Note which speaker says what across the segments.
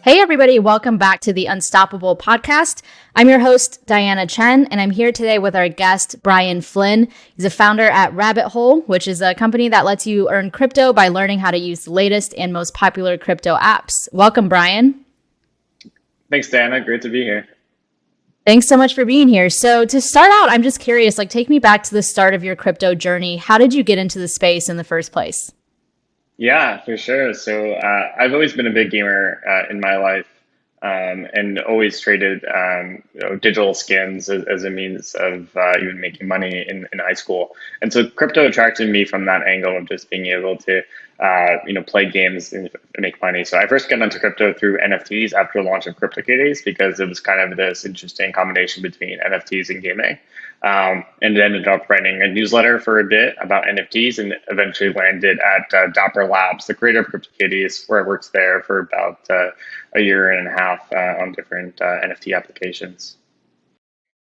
Speaker 1: Hey, everybody. Welcome back to the Unstoppable podcast. I'm your host, Diana Chen, and I'm here today with our guest, Brian Flynn. He's a founder at RabbitHole, which is a company that lets you earn crypto by learning how to use the latest and most popular crypto apps. Welcome, Brian.
Speaker 2: Thanks, Diana. Great to be here.
Speaker 1: Thanks so much for being here. So to start out, I'm just curious, take me back to the start of your crypto journey. How did you get into the space in the first place?
Speaker 2: Yeah, for sure. So I've always been a big gamer in my life, and always traded digital skins as a means of even making money in high school. And so crypto attracted me from that angle of just being able to play games and make money. So I first got into crypto through NFTs after the launch of CryptoKitties because it was kind of this interesting combination between NFTs and gaming. And ended up writing a newsletter for a bit about NFTs and eventually landed at Dapper Labs, the creator of CryptoKitties, where I worked there for about a year and a half on different NFT applications.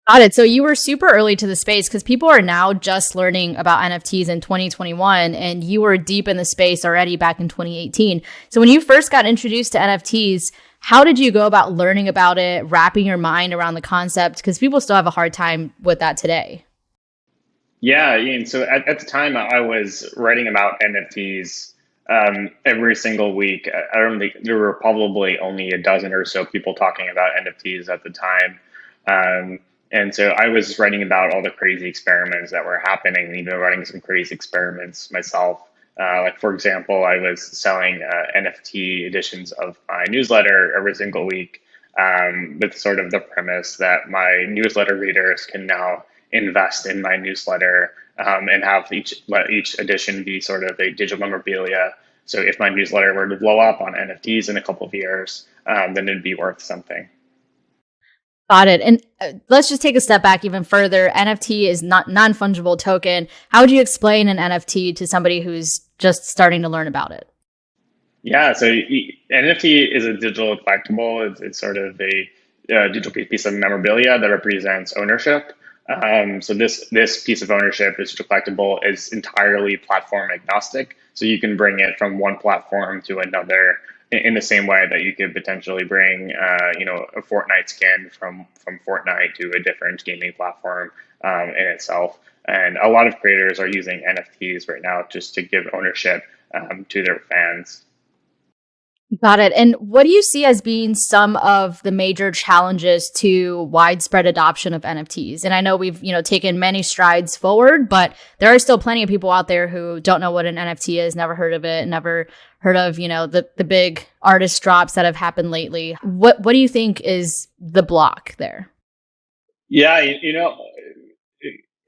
Speaker 1: Got it. So you were super early to the space because people are now just learning about NFTs in 2021, and you were deep in the space already back in 2018. So when you first got introduced to NFTs, how did you go about learning about it, wrapping your mind around the concept? Because people still have a hard time with that today.
Speaker 2: Yeah, Ian. So at the time, I was writing about NFTs every single week. I don't think there were probably only a dozen or so people talking about NFTs at the time. And so I was writing about all the crazy experiments that were happening, and even running some crazy experiments myself. For example, I was selling NFT editions of my newsletter every single week, with sort of the premise that my newsletter readers can now invest in my newsletter, and have each edition be sort of a digital memorabilia. So if my newsletter were to blow up on NFTs in a couple of years, then it'd be worth something.
Speaker 1: Got it. And let's just take a step back even further. NFT is not non-fungible token. How would you explain an NFT to somebody who's just starting to learn about it?
Speaker 2: Yeah, so NFT is a digital collectible. It's sort of a digital piece of memorabilia that represents ownership. So this piece of ownership, this digital collectible, is entirely platform agnostic. So you can bring it from one platform to another in the same way that you could potentially bring a Fortnite skin from Fortnite to a different gaming platform in itself. And a lot of creators are using NFTs right now just to give ownership to their fans.
Speaker 1: Got it. And what do you see as being some of the major challenges to widespread adoption of NFTs? And I know we've, taken many strides forward, but there are still plenty of people out there who don't know what an NFT is, never heard of it, never heard of, the big artist drops that have happened lately. What do you think is the block there?
Speaker 2: Yeah, I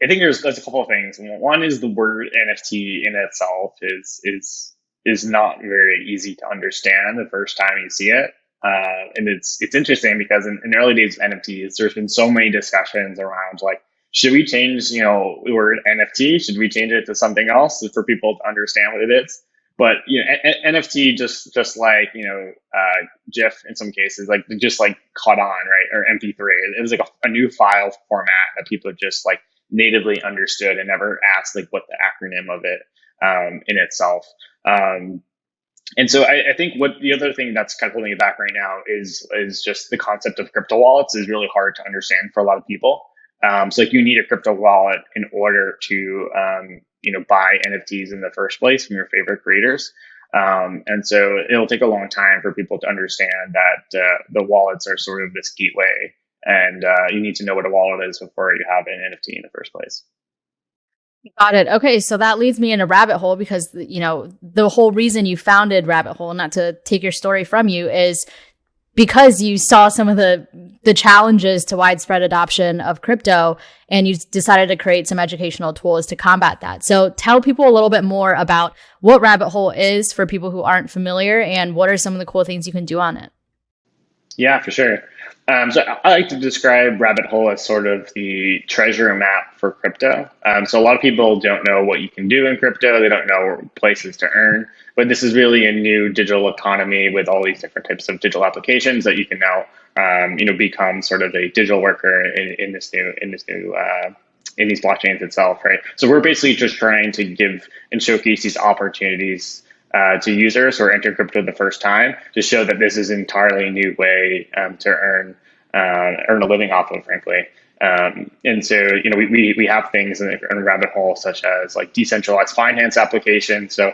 Speaker 2: think there's a couple of things. One is the word NFT in itself is not very easy to understand the first time you see it. And it's interesting because in the early days of NFTs, there's been so many discussions around should we change, the word NFT? Should we change it to something else for people to understand what it is? But NFT just like GIF in some cases, just caught on, right? Or MP3. It was a new file format that people just natively understood and never asked what the acronym of it in itself. And so I think what the other thing that's kind of holding it back right now is just the concept of crypto wallets is really hard to understand for a lot of people. So you need a crypto wallet in order to buy NFTs in the first place from your favorite creators. And so it'll take a long time for people to understand that the wallets are sort of this gateway, and you need to know what a wallet is before you have an NFT in the first place.
Speaker 1: Got it. Okay, so that leads me into RabbitHole because, the whole reason you founded RabbitHole, not to take your story from you, is because you saw some of the challenges to widespread adoption of crypto and you decided to create some educational tools to combat that. So tell people a little bit more about what RabbitHole is for people who aren't familiar and what are some of the cool things you can do on it.
Speaker 2: Yeah, for sure. So I like to describe RabbitHole as sort of the treasure map for crypto. So a lot of people don't know what you can do in crypto. They don't know places to earn. But this is really a new digital economy with all these different types of digital applications that you can now, become sort of a digital worker in these blockchains itself, right? So we're basically just trying to give and showcase these opportunities to users who are entering crypto the first time to show that this is an entirely new way to earn a living off of, frankly. And so, we have things in Rabbit Hole such as like decentralized finance applications. So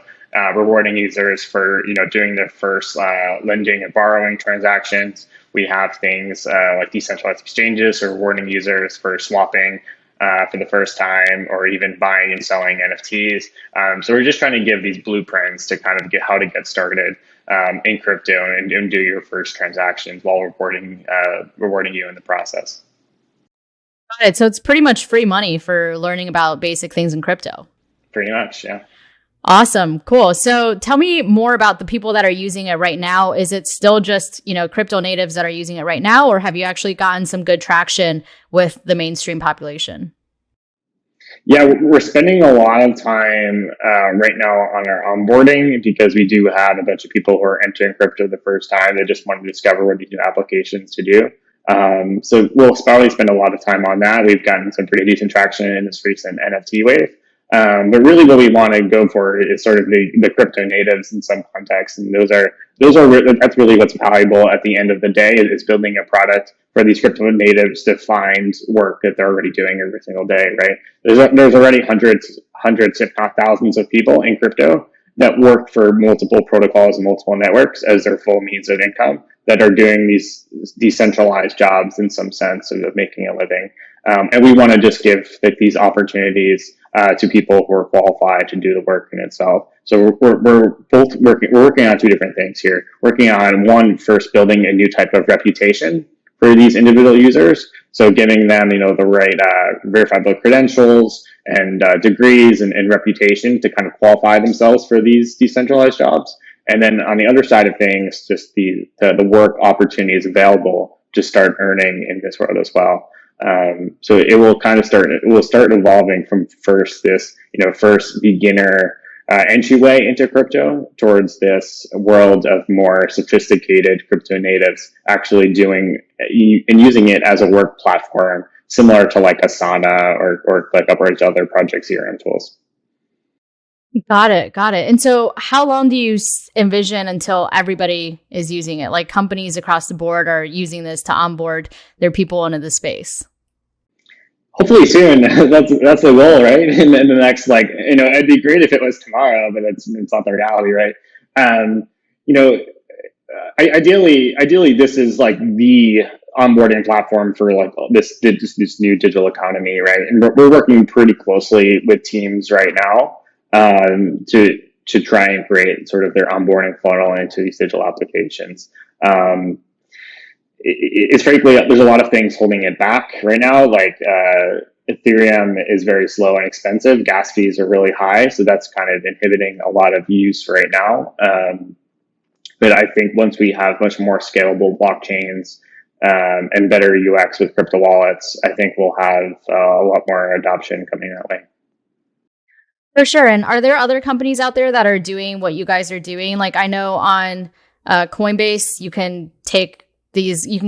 Speaker 2: rewarding users for, doing their first lending and borrowing transactions. We have things like decentralized exchanges, or rewarding users for swapping for the first time, or even buying and selling NFTs. So we're just trying to give these blueprints to kind of get how to get started in crypto and do your first transactions while rewarding you in the process.
Speaker 1: Got it. So it's pretty much free money for learning about basic things in crypto.
Speaker 2: Pretty much, yeah.
Speaker 1: Awesome. Cool. So tell me more about the people that are using it right now. Is it still just, crypto natives that are using it right now, or have you actually gotten some good traction with the mainstream population?
Speaker 2: Yeah, we're spending a lot of time right now on our onboarding, because we do have a bunch of people who are entering crypto the first time. They just want to discover what these new applications to do. So we'll probably spend a lot of time on that. We've gotten some pretty decent traction in this recent NFT wave. But really what we want to go for is sort of the crypto natives in some context. And that's really what's valuable at the end of the day, is building a product for these crypto natives to find work that they're already doing every single day, right? There's already hundreds, if not thousands of people in crypto that work for multiple protocols and multiple networks as their full means of income, that are doing these decentralized jobs in some sense of making a living. And we want to just give these opportunities to people who are qualified to do the work in itself. So we're working on two different things here. Working on one, first building a new type of reputation for these individual users. So giving them, the right verifiable credentials and degrees and reputation to kind of qualify themselves for these decentralized jobs. And then on the other side of things, just the work opportunities available to start earning in this world as well. So it will start evolving from first beginner entryway into crypto towards this world of more sophisticated crypto natives actually doing and using it as a work platform, similar to like Asana or ClickUp or other project CRM tools.
Speaker 1: Got it. And so how long do you envision until everybody is using it? Like companies across the board are using this to onboard their people into the space?
Speaker 2: Hopefully soon. That's the goal, right? In the next, it'd be great if it was tomorrow, but it's not the reality, right? Ideally, this is like the onboarding platform for like this new digital economy, right? And we're working pretty closely with teams right now to try and create sort of their onboarding funnel into these digital applications. It's frankly, there's a lot of things holding it back right now. Like Ethereum is very slow and expensive. Gas fees are really high. So that's kind of inhibiting a lot of use right now. But I think once we have much more scalable blockchains and better UX with crypto wallets, I think we'll have a lot more adoption coming that way.
Speaker 1: For sure. And are there other companies out there that are doing what you guys are doing? Like I know on Coinbase, you can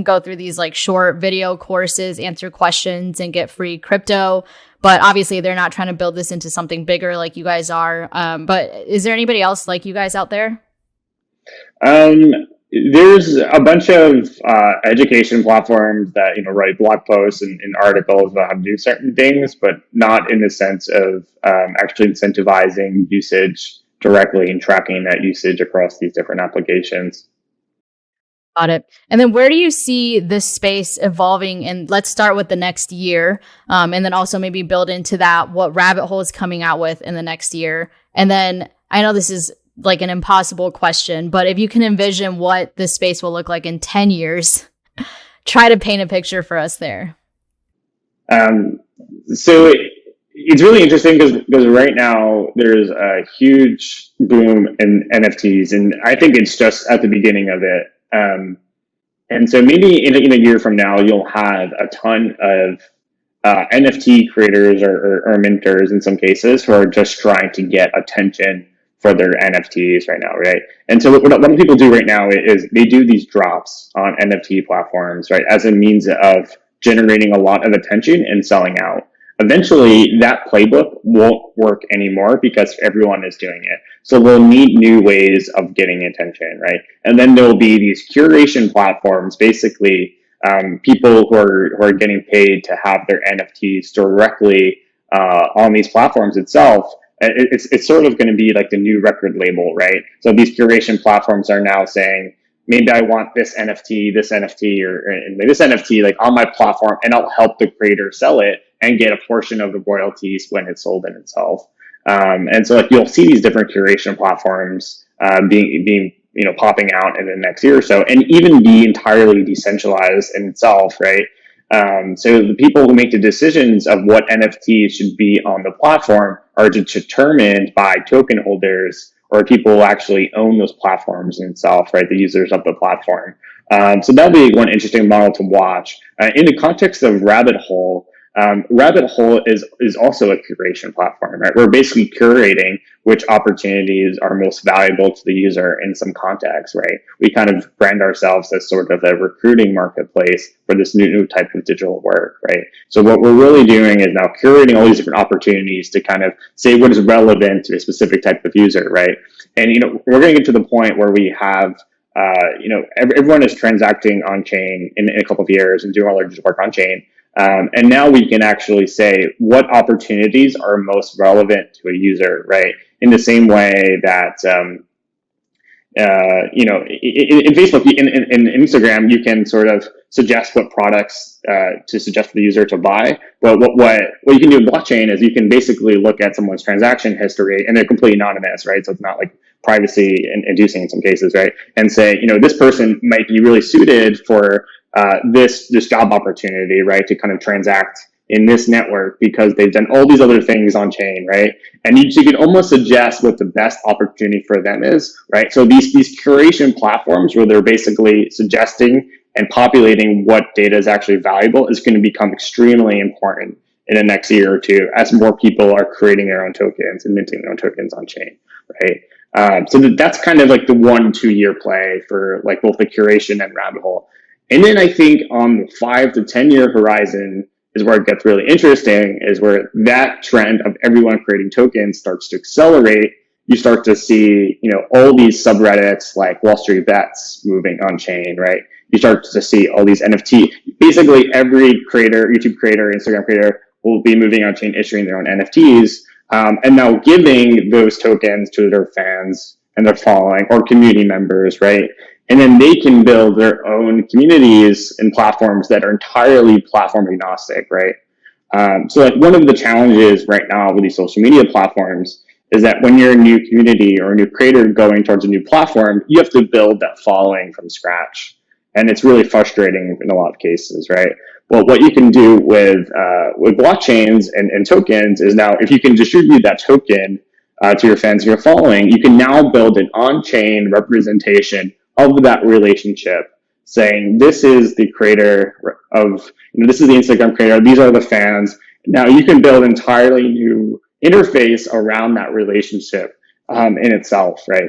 Speaker 1: go through these like short video courses, answer questions, and get free crypto. But obviously, they're not trying to build this into something bigger like you guys are. But is there anybody else like you guys out there?
Speaker 2: There's a bunch of education platforms that write blog posts and articles about how to do certain things, but not in the sense of actually incentivizing usage directly and tracking that usage across these different applications.
Speaker 1: Got it. And then where do you see this space evolving? And let's start with the next year. And then also maybe build into that what RabbitHole is coming out with in the next year. And then I know this is like an impossible question, but if you can envision what this space will look like in 10 years, try to paint a picture for us there.
Speaker 2: So it's really interesting because right now there's a huge boom in NFTs, and I think it's just at the beginning of it. And so maybe in a year from now, you'll have a ton of NFT creators or minters in some cases who are just trying to get attention for their NFTs right now, right? And so what people do right now is they do these drops on NFT platforms, right, as a means of generating a lot of attention and selling out. Eventually, that playbook won't work anymore because everyone is doing it. So we'll need new ways of getting attention, right? And then there'll be these curation platforms, basically people who are getting paid to have their NFTs directly on these platforms itself. It's sort of going to be like the new record label, right? So these curation platforms are now saying, maybe I want this NFT, or this NFT like on my platform, and I'll help the creator sell it and get a portion of the royalties when it's sold in itself. And so like you'll see these different curation platforms being popping out in the next year or so, and even be entirely decentralized in itself, right? So the people who make the decisions of what NFTs should be on the platform are determined by token holders or people who actually own those platforms in itself, right? The users of the platform. So that'll be one interesting model to watch. In the context of RabbitHole, RabbitHole is also a curation platform, right? We're basically curating which opportunities are most valuable to the user in some context, right? We kind of brand ourselves as sort of a recruiting marketplace for this new type of digital work, right? So what we're really doing is now curating all these different opportunities to kind of say what is relevant to a specific type of user, right? And we're going to get to the point where we have everyone is transacting on chain in a couple of years and doing all their digital work on chain. And now we can actually say what opportunities are most relevant to a user, right? In the same way that, in Facebook, in Instagram, you can sort of suggest what products to suggest for the user to buy. But what you can do in blockchain is you can basically look at someone's transaction history, and they're completely anonymous, right? So it's not like privacy inducing in some cases, right? And say, this person might be really suited for this job opportunity, right, to kind of transact in this network because they've done all these other things on chain, right? And you can almost suggest what the best opportunity for them is, right? So these curation platforms where they're basically suggesting and populating what data is actually valuable is going to become extremely important in the next year or two as more people are creating their own tokens and minting their own tokens on chain, right? So that's kind of like the 1-2 year play for like both the curation and RabbitHole. And then I think on the 5 to 10 year horizon is where it gets really interesting, is where that trend of everyone creating tokens starts to accelerate. You start to see, all these subreddits like Wall Street Bets moving on chain, right? You start to see all these NFT. Basically, every creator, YouTube creator, Instagram creator will be moving on chain, issuing their own NFTs, and now giving those tokens to their fans and their following or community members, right? And then they can build their own communities and platforms that are entirely platform agnostic, right? So like one of the challenges right now with these social media platforms is that when you're a new community or a new creator going towards a new platform, you have to build that following from scratch. And it's really frustrating in a lot of cases, right? Well, what you can do with blockchains and tokens is now if you can distribute that token to your fans and your following, you can now build an on-chain representation of that relationship, saying this is the creator of, this is the Instagram creator, these are the fans. Now you can build entirely new interface around that relationship in itself, right?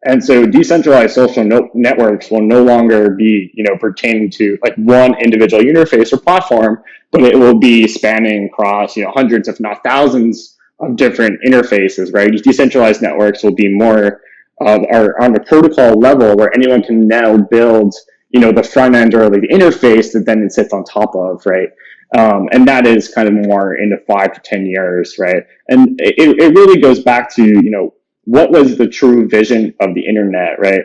Speaker 2: And so decentralized social networks will no longer be, pertaining to like one individual interface or platform, but it will be spanning across, hundreds, if not thousands of different interfaces, right? These decentralized networks will be more are on the protocol level where anyone can now build, the front end or like the interface that then it sits on top of, right? And that is kind of more into 5 to 10 years, right? And it really goes back to, what was the true vision of the internet, right?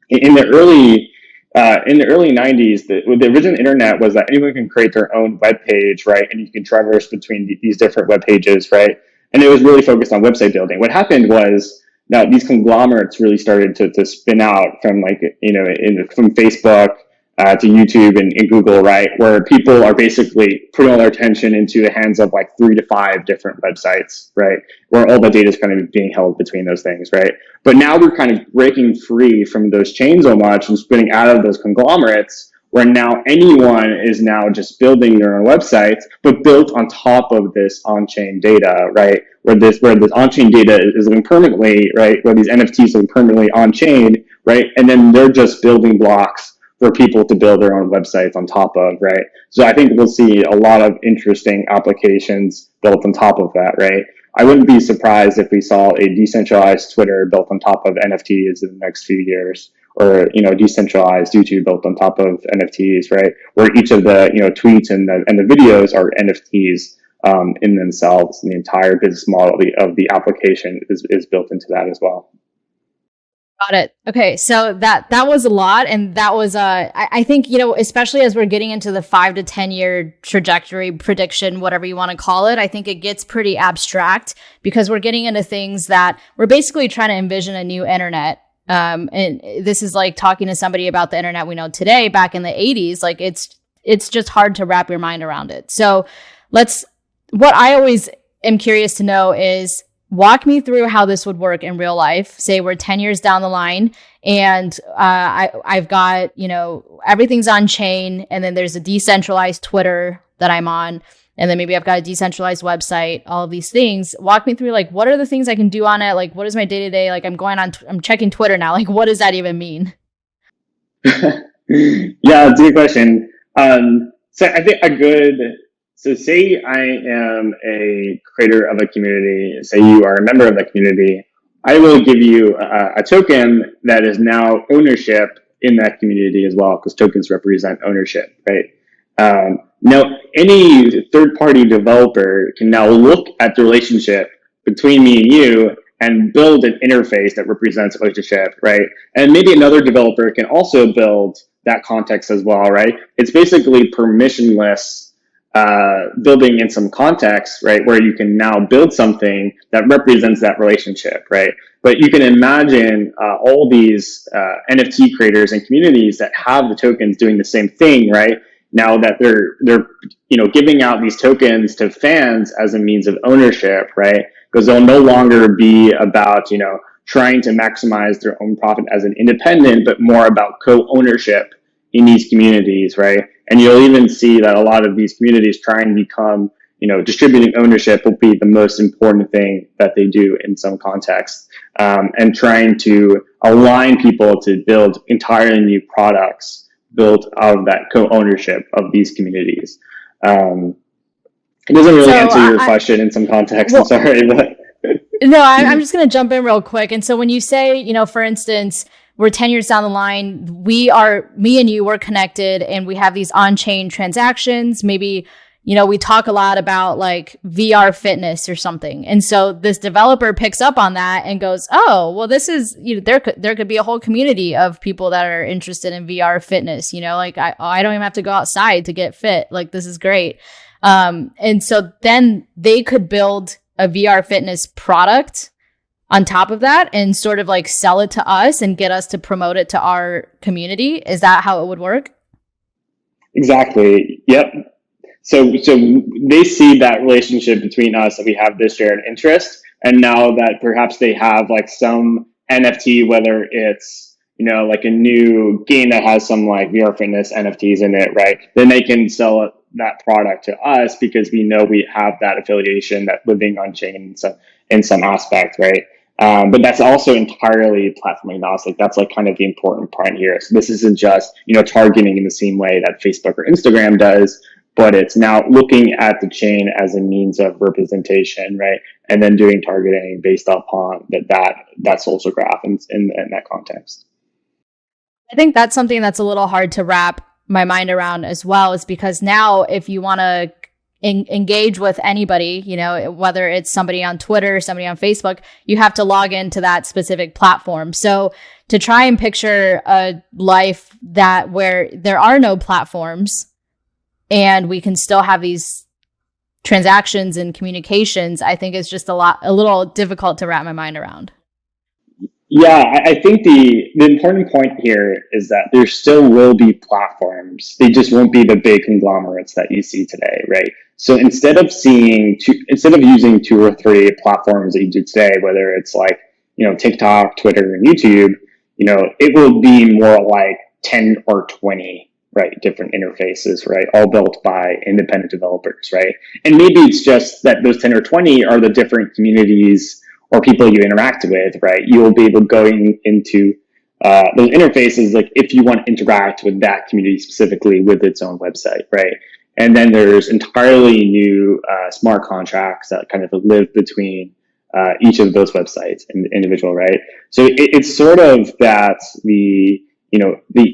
Speaker 2: In the early 90s, the original internet was that anyone can create their own web page, right? And you can traverse between these different web pages, right? And it was really focused on website building. What happened was, now these conglomerates really started to spin out from from Facebook to YouTube and Google, right? Where people are basically putting all their attention into the hands of like 3 to 5 different websites, right? Where all the data is kind of being held between those things, right? But now we're kind of breaking free from those chains so much and spinning out of those conglomerates, where now anyone is now just building their own websites, but built on top of this on-chain data, right? Where this on-chain data is living permanently, right? Where these NFTs live permanently on-chain, right? And then they're just building blocks for people to build their own websites on top of, right? So I think we'll see a lot of interesting applications built on top of that, right? I wouldn't be surprised if we saw a decentralized Twitter built on top of NFTs in the next few years, or decentralized YouTube built on top of NFTs, right? Where each of the tweets and the videos are NFTs in themselves, and the entire business model of the application is built into that as well.
Speaker 1: Got it. Okay, so that was a lot, and that was I think especially as we're getting into the 5 to 10 year trajectory prediction, whatever you want to call it, I think it gets pretty abstract because we're getting into things that we're basically trying to envision a new internet. And this is like talking to somebody about the internet we know today. Back in the 80s, like it's just hard to wrap your mind around it. So what I always am curious to know is, walk me through how this would work in real life. Say we're 10 years down the line and I've got, everything's on chain, and then there's a decentralized Twitter that I'm on, and then maybe I've got a decentralized website, all of these things. Walk me through, like, what are the things I can do on it? Like, what is my day-to-day? Like, I'm checking Twitter now. Like, what does that even mean?
Speaker 2: Yeah, it's a good question. So I think so say I am a creator of a community, say you are a member of the community, I will give you a token that is now ownership in that community as well, because tokens represent ownership, right? Now, any third-party developer can now look at the relationship between me and you and build an interface that represents ownership, right? And maybe another developer can also build that context as well, right? It's basically permissionless building in some context, right, where you can now build something that represents that relationship, right? But you can imagine all these NFT creators and communities that have the tokens doing the same thing, right? Now that they're giving out these tokens to fans as a means of ownership, right? Because they'll no longer be about trying to maximize their own profit as an independent, but more about co-ownership in these communities, right? And you'll even see that a lot of these communities try and become, distributing ownership will be the most important thing that they do in some context, and trying to align people to build entirely new products built out of that co-ownership of these communities. It doesn't really answer your question in some context. I'm sorry, but
Speaker 1: no, I'm just going to jump in real quick. And so when you say, for instance, we're 10 years down the line, me and you, we're connected, and we have these on-chain transactions. Maybe, we talk a lot about like VR fitness or something. And so this developer picks up on that and goes, oh, well, this is, there could be a whole community of people that are interested in VR fitness. Like I don't even have to go outside to get fit. Like, this is great. And so then they could build a VR fitness product on top of that and sort of like sell it to us and get us to promote it to our community. Is that how it would work?
Speaker 2: Exactly. Yep. So they see that relationship between us, that we have this shared interest, and now that perhaps they have like some NFT, whether it's like a new game that has some like VR fitness NFTs in it, right? Then they can sell that product to us because we know we have that affiliation, that living on chain in some aspect, right? But that's also entirely platform agnostic. That's like kind of the important part here. So this isn't just, targeting in the same way that Facebook or Instagram does, but it's now looking at the chain as a means of representation, right? And then doing targeting based upon that social graph in that context.
Speaker 1: I think that's something that's a little hard to wrap my mind around as well, is because now if you want to engage with anybody, whether it's somebody on Twitter, somebody on Facebook, you have to log into that specific platform. So to try and picture a life where there are no platforms and we can still have these transactions and communications, I think is just a little difficult to wrap my mind around.
Speaker 2: Yeah, I think the important point here is that there still will be platforms. They just won't be the big conglomerates that you see today, right? So instead of using 2 or 3 platforms that you do today, whether it's like, TikTok, Twitter, and YouTube, it will be more like 10 or 20, right, different interfaces, right, all built by independent developers, right? And maybe it's just that those 10 or 20 are the different communities or people you interact with, right? You will be able to go into those interfaces, like if you want to interact with that community specifically with its own website, right? And then there's entirely new smart contracts that kind of live between each of those websites and the individual, right? So it's sort of that the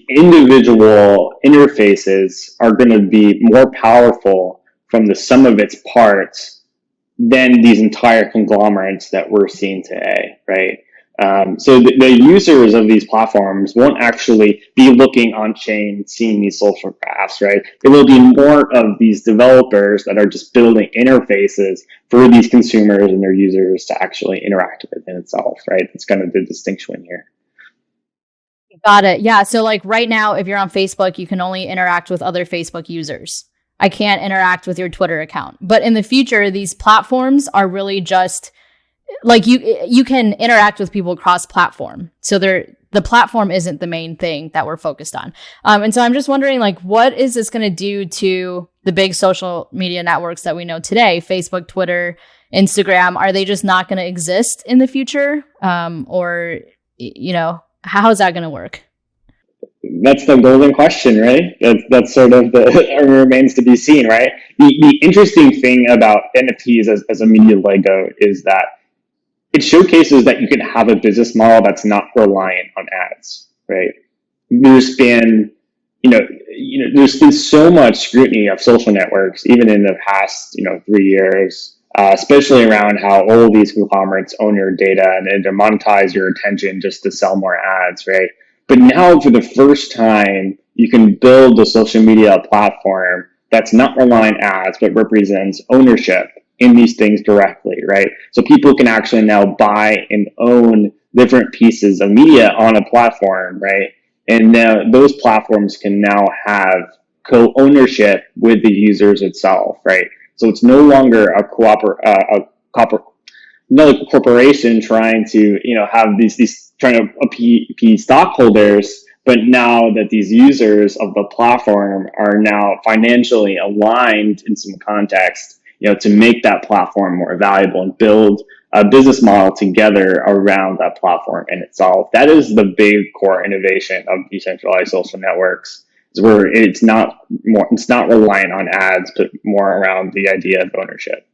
Speaker 2: individual interfaces are going to be more powerful from the sum of its parts than these entire conglomerates that we're seeing today, right? So the users of these platforms won't actually be looking on chain, seeing these social graphs, right? There will be more of these developers that are just building interfaces for these consumers and their users to actually interact with in itself, right? That's kind of the distinction here.
Speaker 1: Got it. Yeah. So like right now, if you're on Facebook, you can only interact with other Facebook users. I can't interact with your Twitter account. But in the future, these platforms are really just like you can interact with people cross platform. So the platform isn't the main thing that we're focused on. And so I'm just wondering, like, what is this going to do to the big social media networks that we know today? Facebook, Twitter, Instagram, are they just not going to exist in the future? Or, how is that going to work?
Speaker 2: That's the golden question, right? That's sort of the remains to be seen, right? The interesting thing about NFTs as a media Lego is that it showcases that you can have a business model that's not reliant on ads, right? There's been, there's been so much scrutiny of social networks, even in the past, 3 years, especially around how all these conglomerates own your data and to monetize your attention just to sell more ads, right? But now, for the first time, you can build a social media platform that's not relying on ads, but represents ownership in these things directly, right? So people can actually now buy and own different pieces of media on a platform, right? And now those platforms can now have co-ownership with the users itself, right? So it's no longer another corporation trying to, have these trying to appease stockholders, but now that these users of the platform are now financially aligned in some context, to make that platform more valuable and build a business model together around that platform in itself. That is the big core innovation of decentralized social networks, is where it's not reliant on ads, but more around the idea of ownership.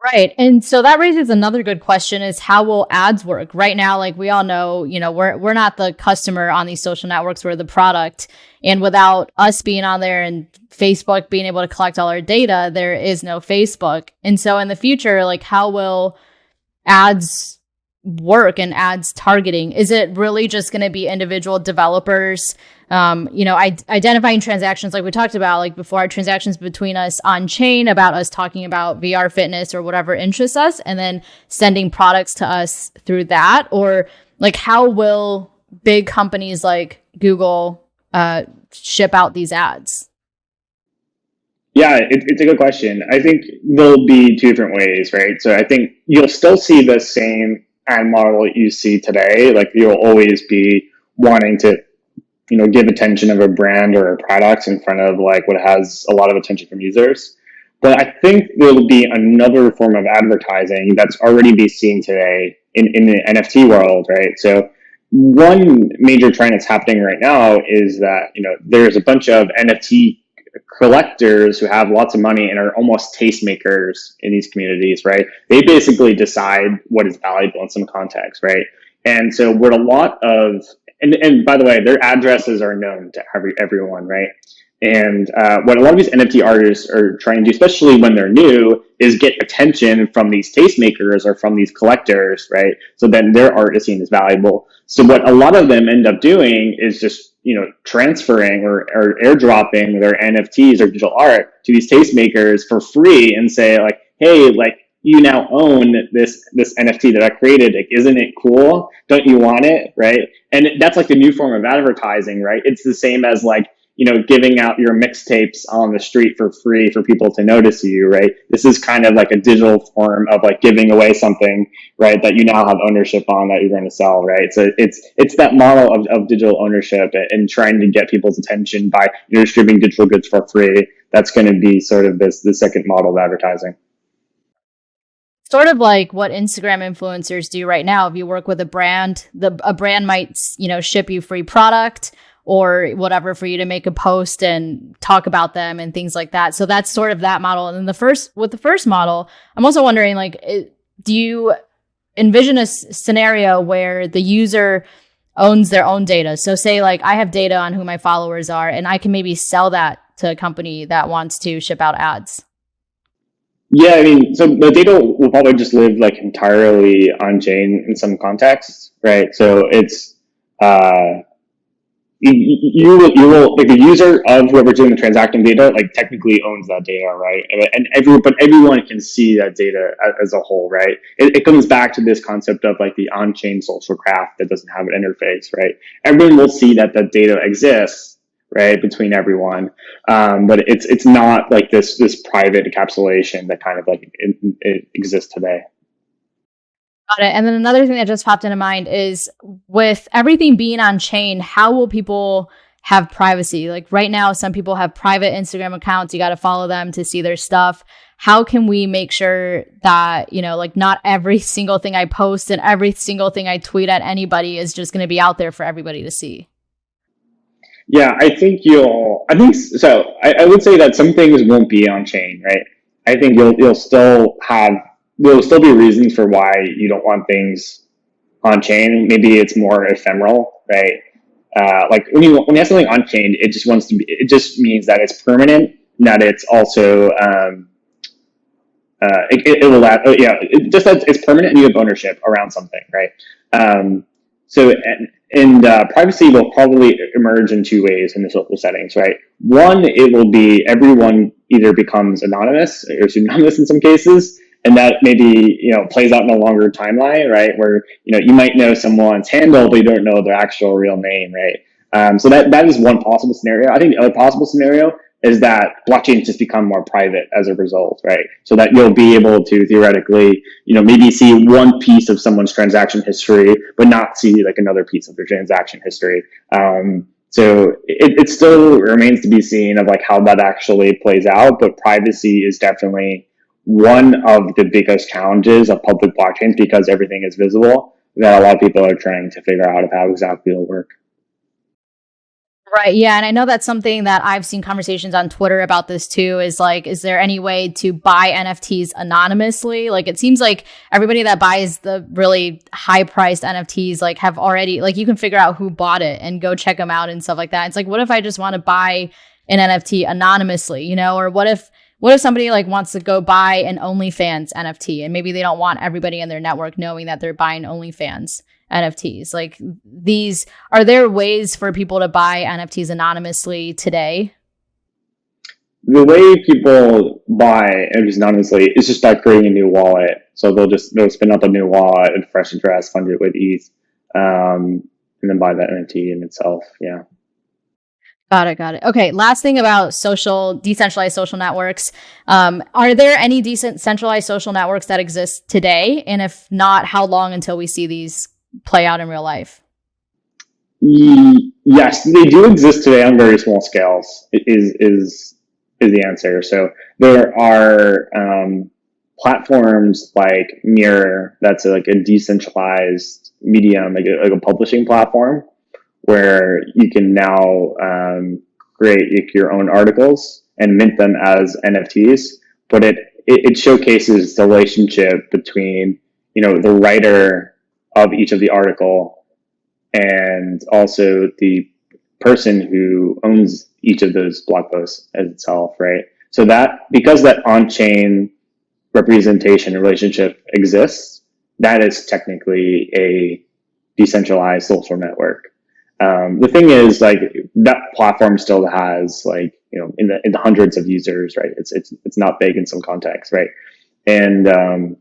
Speaker 1: Right. And so that raises another good question, is how will ads work? Right now, like we all know, we're not the customer on these social networks, we're the product. And without us being on there and Facebook being able to collect all our data, there is no Facebook. And so in the future, like, how will ads work and ads targeting? Is it really just going to be individual developers, identifying transactions like we talked about, like before, transactions between us on chain about us talking about VR fitness or whatever interests us, and then sending products to us through that? Or like, how will big companies like Google ship out these ads?
Speaker 2: Yeah, it's a good question. I think there'll be two different ways, right? So I think you'll still see the same ad model you see today. Like, you'll always be wanting to, give attention of a brand or a product in front of like what has a lot of attention from users. But I think there'll be another form of advertising that's already being seen today in the NFT world, right? So one major trend that's happening right now is that, there's a bunch of NFT collectors who have lots of money and are almost tastemakers in these communities, right? They basically decide what is valuable in some context, right? And so what a lot of, and by the way, their addresses are known to everyone, right? And what a lot of these NFT artists are trying to do, especially when they're new, is get attention from these tastemakers or from these collectors, right? So then their art is seen as valuable. So what a lot of them end up doing is just, transferring or airdropping their NFTs or digital art to these tastemakers for free and say like, hey, like, you now own this NFT that I created. Like, isn't it cool? Don't you want it? Right? And that's like the new form of advertising, right? It's the same as like, giving out your mixtapes on the street for free for people to notice you, right? This is kind of like a digital form of like giving away something, right, that you now have ownership on that you're going to sell, right? So it's that model of digital ownership and trying to get people's attention by distributing digital goods for free. That's going to be sort of the second model of advertising.
Speaker 1: sort of like what Instagram influencers do right now. If you work with a brand, a brand might, ship you free product or whatever for you to make a post and talk about them and things like that. So that's sort of that model. And then the first model, I'm also wondering, like, do you envision a scenario where the user owns their own data? So say like I have data on who my followers are and I can maybe sell that to a company that wants to ship out ads.
Speaker 2: Yeah, I mean, so the data will probably just live like entirely on chain in some contexts, right? So it's you will like the user of whoever's doing the transacting data like technically owns that data, right? And everyone can see that data as a whole, right? It comes back to this concept of like the on-chain social graph that doesn't have an interface, right? Everyone will see that the data exists, right, between everyone, but it's not like this private encapsulation that kind of like it exists today.
Speaker 1: Got it. And then another thing that just popped into mind is with everything being on chain, how will people have privacy? Like right now, some people have private Instagram accounts. You got to follow them to see their stuff. How can we make sure that, like not every single thing I post and every single thing I tweet at anybody is just going to be out there for everybody to see?
Speaker 2: Yeah, I think so. I would say that some things won't be on chain, right? I think there'll still be reasons for why you don't want things on chain. Maybe it's more ephemeral, right? Like when you have something on chain, it just means that it's permanent, and that it's also it will last. Just that it's permanent and you have ownership around something, right? So privacy will probably emerge in two ways in the social settings, right? One, it will be everyone either becomes anonymous or pseudonymous in some cases, and that maybe plays out in a longer timeline, right? Where you might know someone's handle, but you don't know their actual real name, right? So that is one possible scenario. I think the other possible scenario is that blockchains just become more private as a result, right? So that you'll be able to theoretically, maybe see one piece of someone's transaction history, but not see like another piece of their transaction history. So it still remains to be seen of like how that actually plays out, but privacy is definitely one of the biggest challenges of public blockchains because everything is visible that a lot of people are trying to figure out how exactly it'll work.
Speaker 1: Right. Yeah. And I know that's something that I've seen conversations on Twitter about this too, is like, is there any way to buy NFTs anonymously? Like, it seems like everybody that buys the really high priced NFTs, like have already, like you can figure out who bought it and go check them out and stuff like that. It's like, what if I just want to buy an NFT anonymously, or what if somebody like wants to go buy an OnlyFans NFT and maybe they don't want everybody in their network knowing that they're buying OnlyFans NFTs? Like are there ways for people to buy NFTs anonymously today?
Speaker 2: The way people buy NFTs anonymously is just by creating a new wallet. So they'll spin up a new wallet and fresh address, fund it with ETH, and then buy that NFT in itself. Yeah.
Speaker 1: Got it. Okay. Last thing about decentralized social networks. Are there any decentralized social networks that exist today? And if not, how long until we see these play out in real life?
Speaker 2: Yes, they do exist today on very small scales. Is the answer. So there are platforms like Mirror, that's like a decentralized medium, like a publishing platform, where you can now create your own articles and mint them as NFTs. But it showcases the relationship between the writer of each of the article and also the person who owns each of those blog posts as itself, right? So that because that on-chain representation and relationship exists, that is technically a decentralized social network. The thing is, like, that platform still has like in the hundreds of users, right? It's not big in some contexts, right? And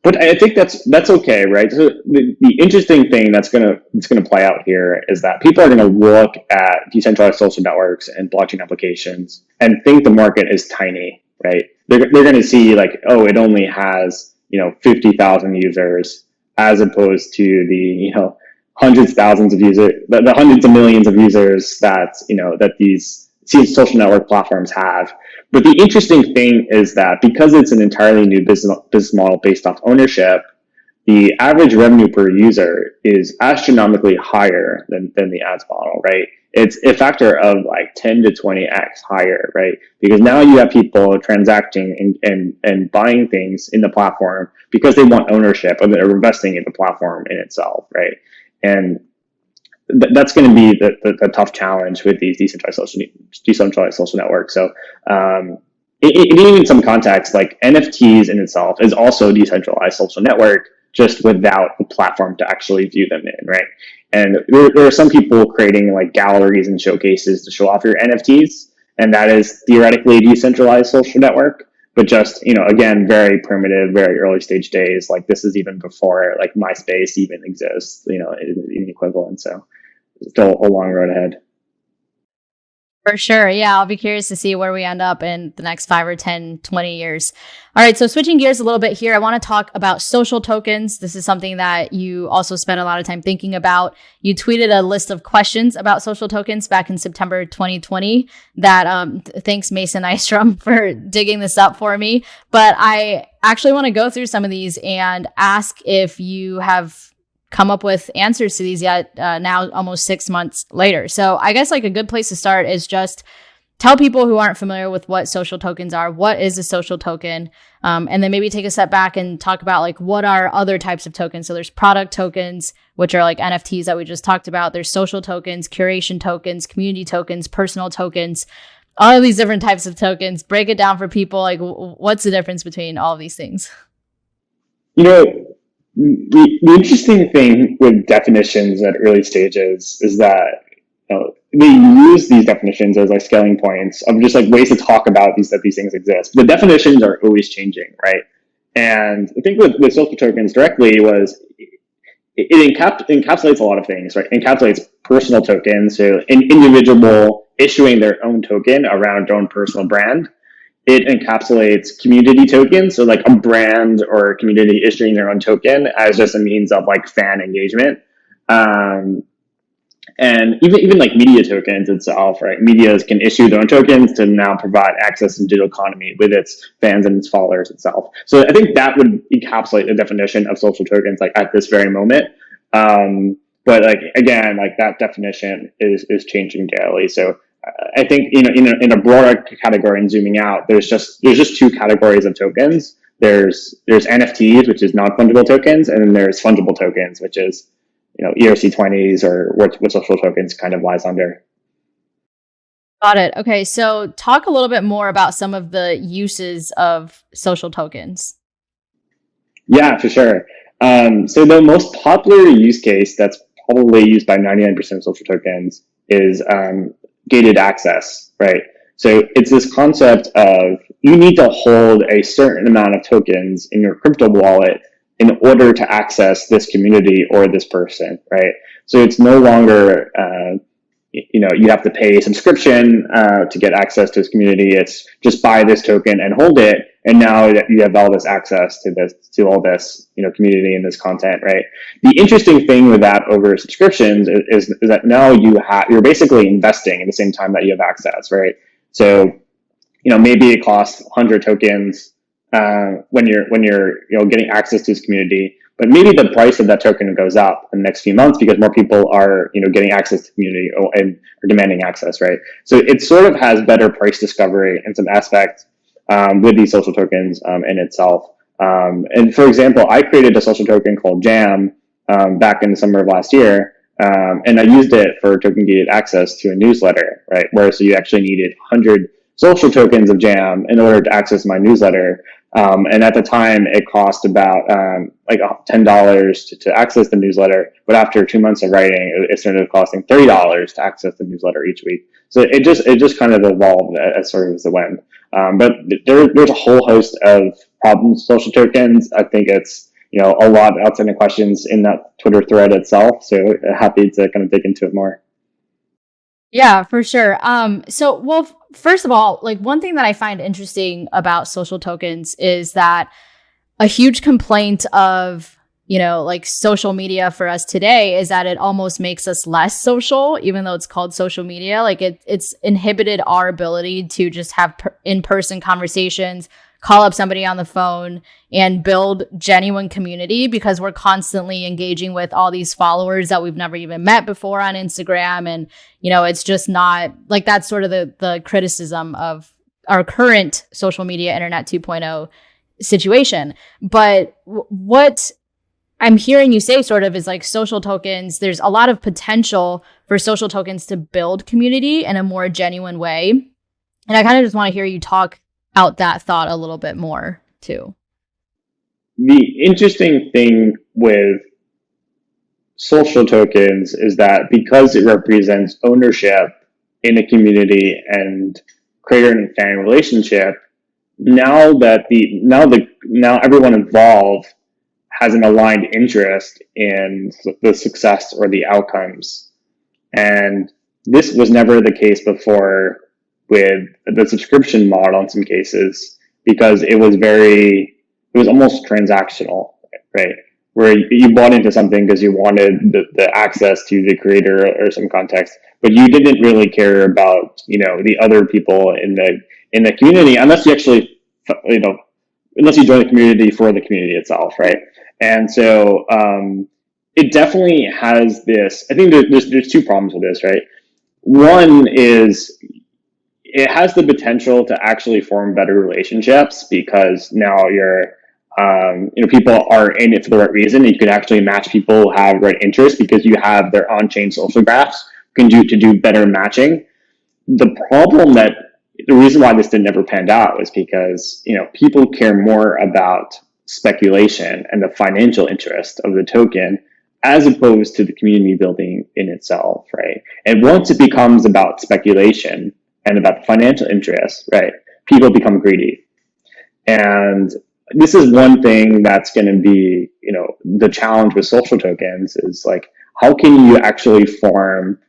Speaker 2: but I think that's okay, right? So the interesting thing that's gonna play out here is that people are gonna look at decentralized social networks and blockchain applications and think the market is tiny, right? They're gonna see like, oh, it only has 50,000 users as opposed to the hundreds of thousands of users, the hundreds of millions of users that that these social network platforms have. But the interesting thing is that because it's an entirely new business model based off ownership, the average revenue per user is astronomically higher than the ads model, right? It's a factor of like 10 to 20x higher, right? Because now you have people transacting and buying things in the platform because they want ownership and they're investing in the platform in itself, right? And that's going to be the tough challenge with these decentralized social networks. So, in some context, like NFTs in itself is also a decentralized social network, just without a platform to actually view them in, right? And there are some people creating like galleries and showcases to show off your NFTs, and that is theoretically a decentralized social network, but just, again, very primitive, very early stage days. Like this is even before like MySpace even exists, in equivalent. So still a long road ahead.
Speaker 1: For sure. Yeah, I'll be curious to see where we end up in the next 5 or 10, 20 years. All right, so switching gears a little bit here, I want to talk about social tokens. This is something that you also spent a lot of time thinking about. You tweeted a list of questions about social tokens back in September 2020 that thanks Mason Nystrom for digging this up for me. But I actually want to go through some of these and ask if you have come up with answers to these yet, now almost 6 months later. So I guess like a good place to start is just tell people who aren't familiar with what social tokens are, what is a social token, and then maybe take a step back and talk about like what are other types of tokens. So there's product tokens, which are like NFTs that we just talked about. There's social tokens, curation tokens, community tokens, personal tokens, all of these different types of tokens. Break it down for people. Like what's the difference between all of these things?
Speaker 2: The interesting thing with definitions at early stages is that they use these definitions as like scaling points of just like ways to talk about that these things exist. The definitions are always changing, right? And I think with social tokens directly was it encapsulates a lot of things, right? It encapsulates personal tokens, so an individual issuing their own token around their own personal brand. It encapsulates community tokens, so like a brand or a community issuing their own token as just a means of like fan engagement. And even like media tokens itself, right? Medias can issue their own tokens to now provide access to the digital economy with its fans and its followers itself. So I think that would encapsulate the definition of social tokens like at this very moment. But like again, like that definition is changing daily. So I think in a broader category and zooming out, there's just two categories of tokens. There's NFTs, which is non-fungible tokens, and then there's fungible tokens, which is ERC20s or what social tokens kind of lies under.
Speaker 1: Got it. Okay, so talk a little bit more about some of the uses of social tokens.
Speaker 2: Yeah, for sure. So the most popular use case that's probably used by 99% of social tokens is gated access, right? So it's this concept of you need to hold a certain amount of tokens in your crypto wallet in order to access this community or this person, right? So it's no longer, you have to pay a subscription to get access to this community. It's just buy this token and hold it, and now that you have all this access to all this community and this content, right? The interesting thing with that over subscriptions is that now you're basically investing at the same time that you have access, right? So maybe it costs 100 tokens when you're getting access to this community, but maybe the price of that token goes up in the next few months because more people are getting access to the community and are demanding access, right? So it sort of has better price discovery in some aspects with these social tokens in itself. And for example, I created a social token called Jam back in the summer of last year, and I used it for token gated access to a newsletter, right? Where so you actually needed 100 social tokens of Jam in order to access my newsletter. And at the time, it cost about like $10 to access the newsletter. But after 2 months of writing, it started costing $30 to access the newsletter each week. So it just kind of evolved as sort of as it went. But there's a whole host of problems with social tokens. I think it's a lot of outstanding questions in that Twitter thread itself. So happy to kind of dig into it more.
Speaker 1: Yeah, for sure. So first of all, like one thing that I find interesting about social tokens is that a huge complaint of like social media for us today is that it almost makes us less social, even though it's called social media. Like it's inhibited our ability to just have in-person conversations, call up somebody on the phone and build genuine community, because we're constantly engaging with all these followers that we've never even met before on Instagram. And, it's just not like, that's sort of the criticism of our current social media internet 2.0 situation. But what I'm hearing you say sort of is like social tokens, there's a lot of potential for social tokens to build community in a more genuine way. And I kind of just want to hear you talk out that thought a little bit more too.
Speaker 2: The interesting thing with social tokens is that because it represents ownership in a community and creator and fan relationship, now everyone involved has an aligned interest in the success or the outcomes. And this was never the case before with the subscription model in some cases, because it was almost transactional, right? Where you bought into something because you wanted the access to the creator or some context, but you didn't really care about, the other people in the community, unless you actually, unless you join the community for the community itself, right? And so it definitely has this. I think there's two problems with this, right? One is it has the potential to actually form better relationships, because now people are in it for the right reason. You can actually match people who have right interests because you have their on-chain social graphs can do better matching. The reason why this never panned out was because people care more about speculation and the financial interest of the token as opposed to the community building in itself, right? And once it becomes about speculation and about the financial interest, right, people become greedy. And this is one thing that's going to be, the challenge with social tokens is like, how can you actually form,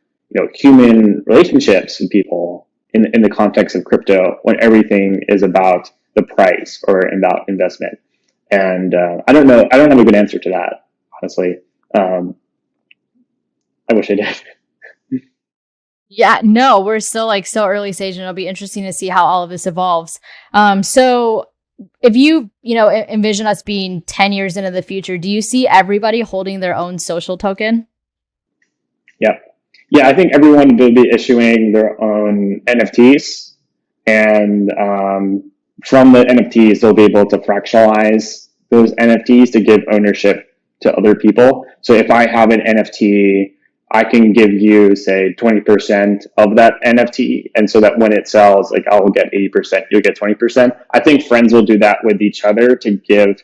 Speaker 2: human relationships with people in the context of crypto when everything is about the price or about investment? And I don't have a good answer to that, honestly. I wish I did.
Speaker 1: Yeah, no, we're still like so early stage, and it'll be interesting to see how all of this evolves. So if you envision us being 10 years into the future, do you see everybody holding their own social token?
Speaker 2: Yeah, I think everyone will be issuing their own NFTs, and from the NFTs, they'll be able to fractionalize those NFTs to give ownership to other people. So if I have an NFT, I can give you, say, 20% of that NFT. And so that when it sells, like I'll get 80%, you'll get 20%. I think friends will do that with each other to give,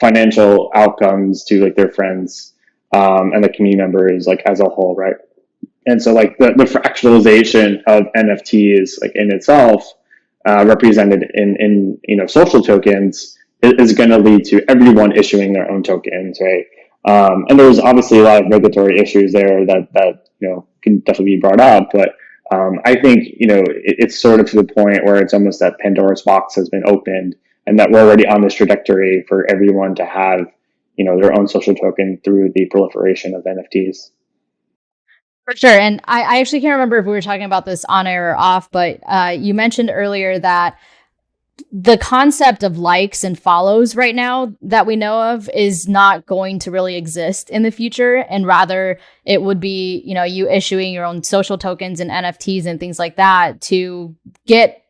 Speaker 2: financial outcomes to like their friends and the community members, like as a whole, right? And so like the fractionalization of NFTs like in itself, represented in social tokens is going to lead to everyone issuing their own tokens, right? And there's obviously a lot of regulatory issues there that can definitely be brought up, but I think it's sort of to the point where it's almost that Pandora's box has been opened, and that we're already on this trajectory for everyone to have their own social token through the proliferation of NFTs.
Speaker 1: For sure. And I actually can't remember if we were talking about this on air or off, but you mentioned earlier that the concept of likes and follows right now that we know of is not going to really exist in the future. And rather it would be, you issuing your own social tokens and NFTs and things like that to get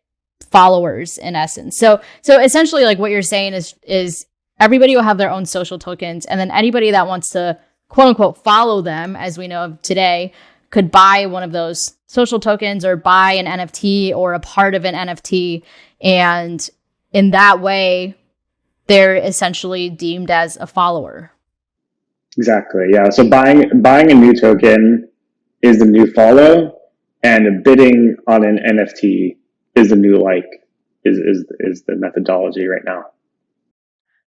Speaker 1: followers in essence. So essentially like what you're saying is everybody will have their own social tokens, and then anybody that wants to quote unquote follow them, as we know of today, could buy one of those social tokens or buy an NFT or a part of an NFT. And in that way, they're essentially deemed as a follower.
Speaker 2: Exactly. Yeah. So buying a new token is the new follow, and bidding on an NFT is the new like is the methodology right now.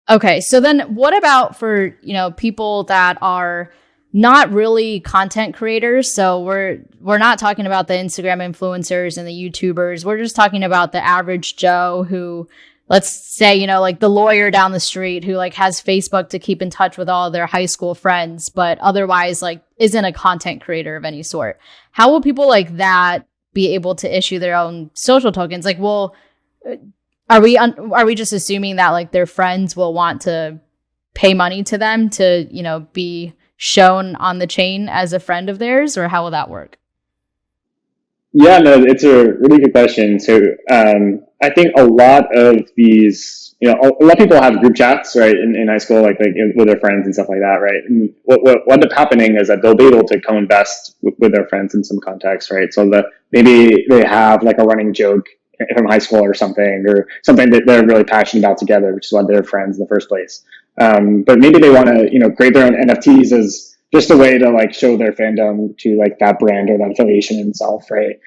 Speaker 1: Okay. So then what about for, people that are not really content creators? So we're not talking about the Instagram influencers and the YouTubers. We're just talking about the average Joe who let's say, you know, like the lawyer down the street who like has Facebook to keep in touch with all their high school friends, but otherwise like isn't a content creator of any sort. How will people like that be able to issue their own social tokens? Like, well, are we just assuming that like their friends will want to pay money to them to, you know, be shown on the chain as a friend of theirs, or how will that work?
Speaker 2: Yeah, no, it's a really good question. So I think a lot of these, you know, a lot of people have group chats, right, in high school, like with their friends and stuff like that, right? And what ends up happening is that they'll be able to co-invest with their friends in some context, right? So that maybe they have like a running joke from high school or something that they're really passionate about together, which is why they're friends in the first place. But maybe they want to, you know, create their own NFTs as just a way to like show their fandom to like that brand or that affiliation itself, right?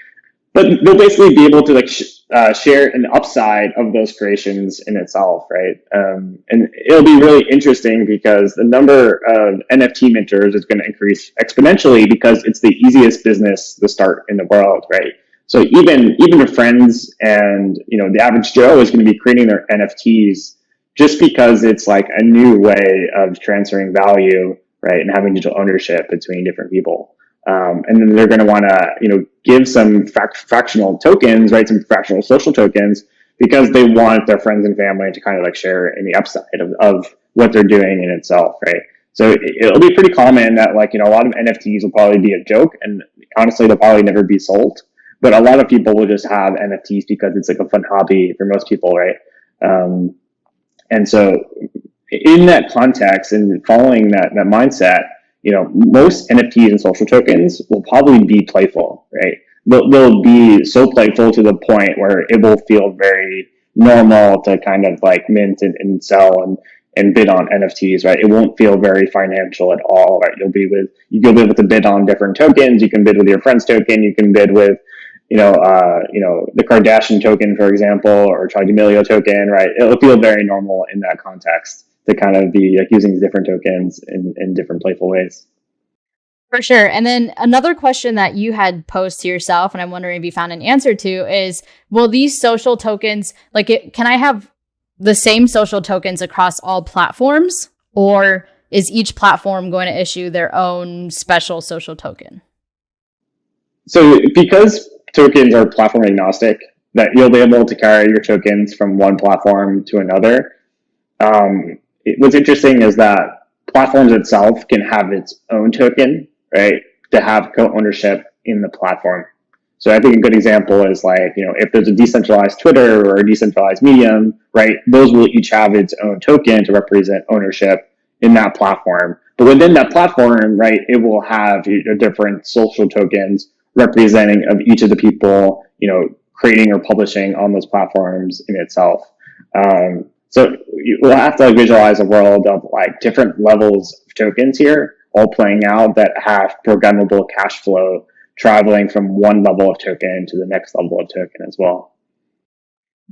Speaker 2: But they'll basically be able to like share an upside of those creations in itself, right? And it'll be really interesting because the number of NFT minters is going to increase exponentially because it's the easiest business to start in the world, right? So even your friends and, you know, the average Joe is going to be creating their NFTs just because it's like a new way of transferring value, right, and having digital ownership between different people. And then they're going to want to, you know, give some fractional tokens, right, some fractional social tokens, because they want their friends and family to kind of like share in the upside of what they're doing in itself, right? So it'll be pretty common that like, you know, a lot of NFTs will probably be a joke, and honestly, they'll probably never be sold. But a lot of people will just have NFTs because it's like a fun hobby for most people, right? And so in that context and following that mindset, you know, most NFTs and social tokens will probably be playful, right? They'll be so playful to the point where it will feel very normal to kind of like mint and sell and bid on NFTs, right? It won't feel very financial at all, right? You'll be able to bid on different tokens. You can bid with your friend's token. You can bid with, you know, the Kardashian token, for example, or Charli D'Amelio token, right? It'll feel very normal in that context to kind of be like using different tokens in different playful ways.
Speaker 1: For sure. And then another question that you had posed to yourself, and I'm wondering if you found an answer to, is will these social tokens, can I have the same social tokens across all platforms, or is each platform going to issue their own special social token?
Speaker 2: So because tokens are platform agnostic, that you'll be able to carry your tokens from one platform to another. What's interesting is that platforms itself can have its own token, right, to have co-ownership in the platform. So I think a good example is like, you know, if there's a decentralized Twitter or a decentralized Medium, right, those will each have its own token to represent ownership in that platform. But within that platform, right, it will have different social tokens representing of each of the people, you know, creating or publishing on those platforms in itself. So we'll have to like visualize a world of like different levels of tokens here, all playing out that have programmable cash flow traveling from one level of token to the next level of token as well.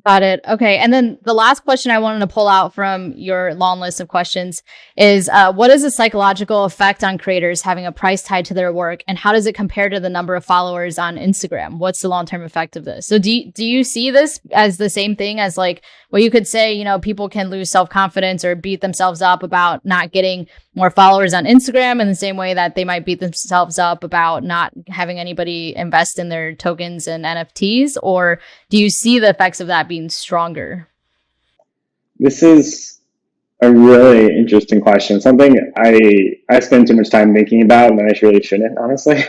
Speaker 1: Got it. Okay. And then the last question I wanted to pull out from your long list of questions is what is the psychological effect on creators having a price tied to their work? And how does it compare to the number of followers on Instagram? What's the long-term effect of this? So do you see this as the same thing as like, well, you could say, you know, people can lose self-confidence or beat themselves up about not getting more followers on Instagram in the same way that they might beat themselves up about not having anybody invest in their tokens and NFTs? Or do you see the effects of that being stronger?
Speaker 2: This is a really interesting question. Something I spend too much time thinking about, and I really shouldn't, honestly.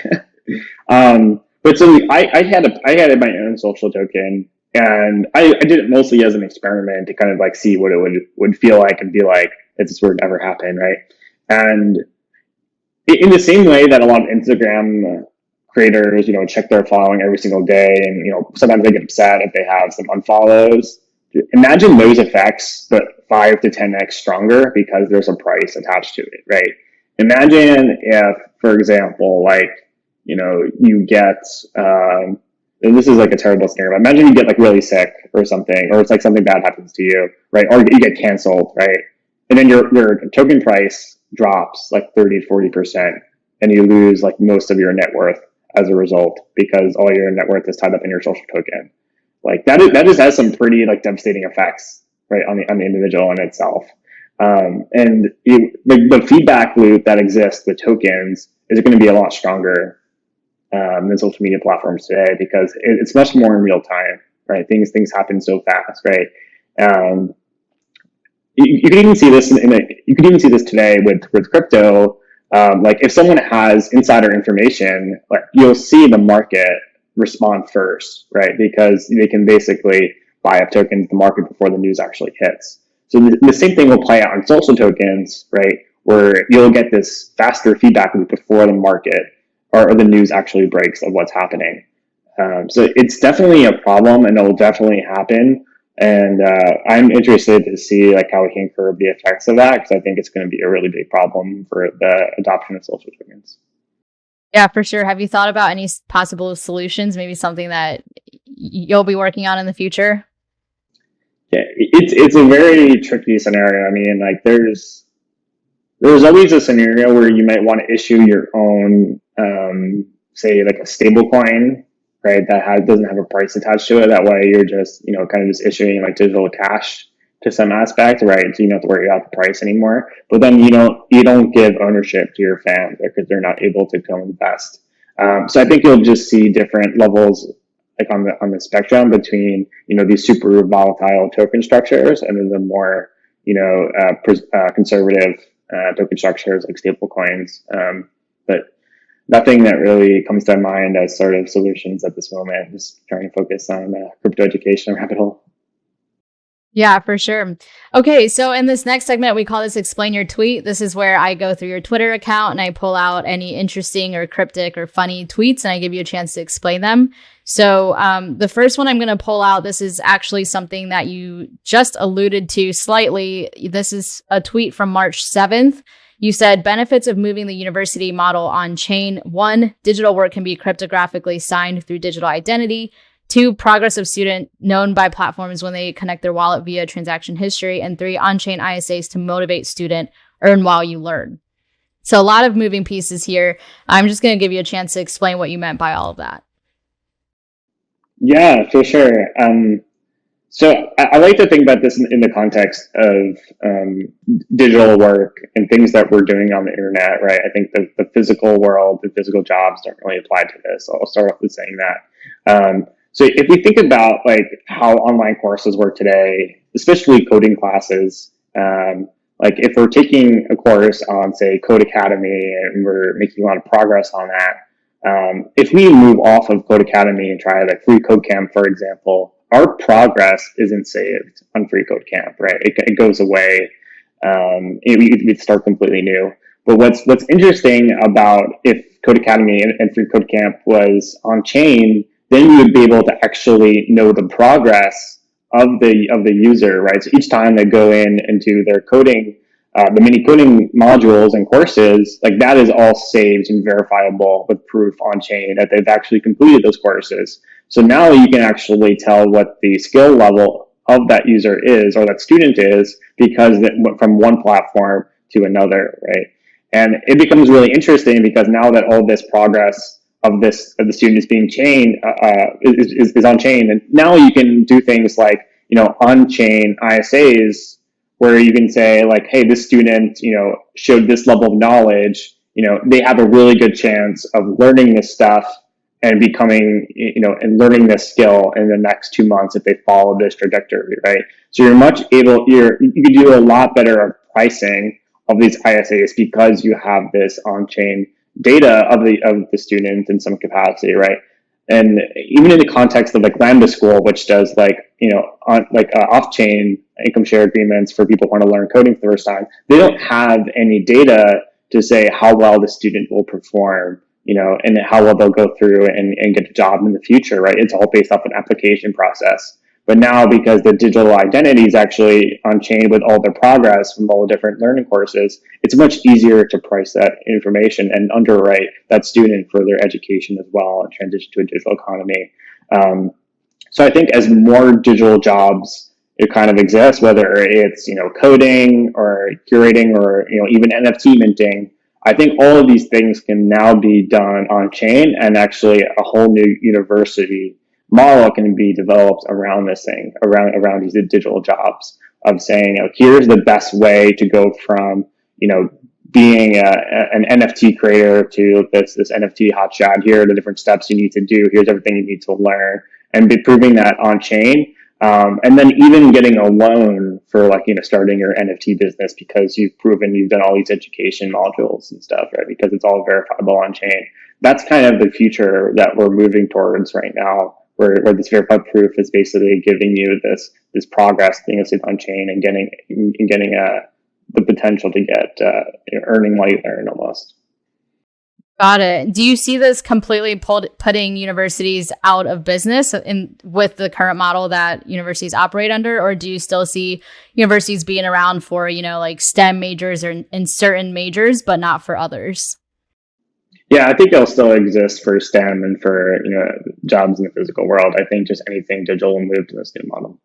Speaker 2: But so I had my own social token, and I did it mostly as an experiment to kind of like see what it would feel like and be like if this were to ever happen, right? And in the same way that a lot of Instagram creators, you know, check their following every single day, and you know, sometimes they get upset if they have some unfollows. Imagine those effects, but 5 to 10x stronger because there's a price attached to it, right? Imagine if, for example, like, you know, you get, and this is like a terrible scenario, but imagine you get like really sick or something, or it's like something bad happens to you, right? Or you get canceled, right? And then your token price drops like 30 to 40%, and you lose like most of your net worth as a result because all your net worth is tied up in your social token. Like that just has some pretty like devastating effects right, on the individual in itself. And the feedback loop that exists with tokens is going to be a lot stronger than social media platforms today, because it's much more in real time, right? Things happen so fast, right? You can even see this you can even see this today with crypto. Like if someone has insider information, like you'll see the market respond first, right? Because they can basically buy up tokens in the market before the news actually hits. So the same thing will play out on social tokens, right? Where you'll get this faster feedback loop before the market or the news actually breaks of what's happening. So it's definitely a problem, and it will definitely happen. And I'm interested to see like how we can curb the effects of that, because I think it's going to be a really big problem for the adoption of social tokens.
Speaker 1: Yeah, for sure. Have you thought about any possible solutions? Maybe something that you'll be working on in the future?
Speaker 2: Yeah, it's a very tricky scenario. I mean, like there's always a scenario where you might want to issue your own, say like a stable coin, right? That doesn't have a price attached to it. That way you're just, kind of just issuing like digital cash to some aspect, right? So you don't have to worry about the price anymore. But then you don't give ownership to your fans because they're not able to co-invest. So I think you'll just see different levels like on the spectrum between, these super volatile token structures and then the more, conservative token structures like stable coins. But nothing that really comes to mind as sort of solutions at this moment. Just trying to focus on crypto education and RabbitHole.
Speaker 1: Yeah, for sure. Okay, so in this next segment, we call this Explain Your Tweet. This is where I go through your Twitter account and I pull out any interesting or cryptic or funny tweets and I give you a chance to explain them. So the first one I'm going to pull out, this is actually something that you just alluded to slightly. This is a tweet from March 7th. You said benefits of moving the university model on chain. 1, digital work can be cryptographically signed through digital identity. 2, progress of student known by platforms when they connect their wallet via transaction history. And 3, on-chain ISAs to motivate student, earn while you learn. So a lot of moving pieces here. I'm just going to give you a chance to explain what you meant by all of that.
Speaker 2: Yeah, for sure. So I like to think about this in the context of digital work and things that we're doing on the internet, right? I think the physical world, the physical jobs don't really apply to this. So I'll start off with saying that. So if we think about like how online courses work today, especially coding classes, like if we're taking a course on, say, Code Academy and we're making a lot of progress on that, if we move off of Code Academy and try like Free Code Camp, for example, our progress isn't saved on Free Code Camp, right? It goes away. We'd start completely new. But what's interesting about if Code Academy and Free Code Camp was on chain, then you would be able to actually know the progress of the user, right? So each time they go into their coding, the mini coding modules and courses, like that is all saved and verifiable with proof on chain that they've actually completed those courses. So now you can actually tell what the skill level of that user is or that student is because it went from one platform to another, right? And it becomes really interesting because now that all this progress of the student is being chained is on chain, and now you can do things like on chain ISAs where you can say like, hey, this student showed this level of knowledge, they have a really good chance of learning this stuff and becoming and learning this skill in the next 2 months if they follow this trajectory, right? So you can do a lot better at pricing of these ISAs because you have this on chain data of the student in some capacity, right? And even in the context of like Lambda School, which does off-chain income share agreements for people who want to learn coding for the first time, they don't have any data to say how well the student will perform, and how well they'll go through and get a job in the future, right? It's all based off an application process. But now, because the digital identity is actually on chain with all their progress from all the different learning courses, it's much easier to price that information and underwrite that student for their education as well and transition to a digital economy. So I think as more digital jobs it kind of exist, whether it's coding or curating or even NFT minting, I think all of these things can now be done on chain, and actually a whole new university model can be developed around this thing, around these digital jobs. of saying, here's the best way to go from, being an NFT creator to this NFT hotshot. Here are the different steps you need to do. Here's everything you need to learn, and be proving that on chain. And then even getting a loan for starting your NFT business because you've proven you've done all these education modules and stuff, right? Because it's all verifiable on chain. That's kind of the future that we're moving towards right now, where this verified proof is basically giving you this progress being on chain and getting the potential to get earning while you learn almost.
Speaker 1: Got it. Do you see this completely putting universities out of business with the current model that universities operate under, or do you still see universities being around for like STEM majors or in certain majors, but not for others?
Speaker 2: Yeah, I think it'll still exist for STEM and for jobs in the physical world. I think just anything digital will move to this new model.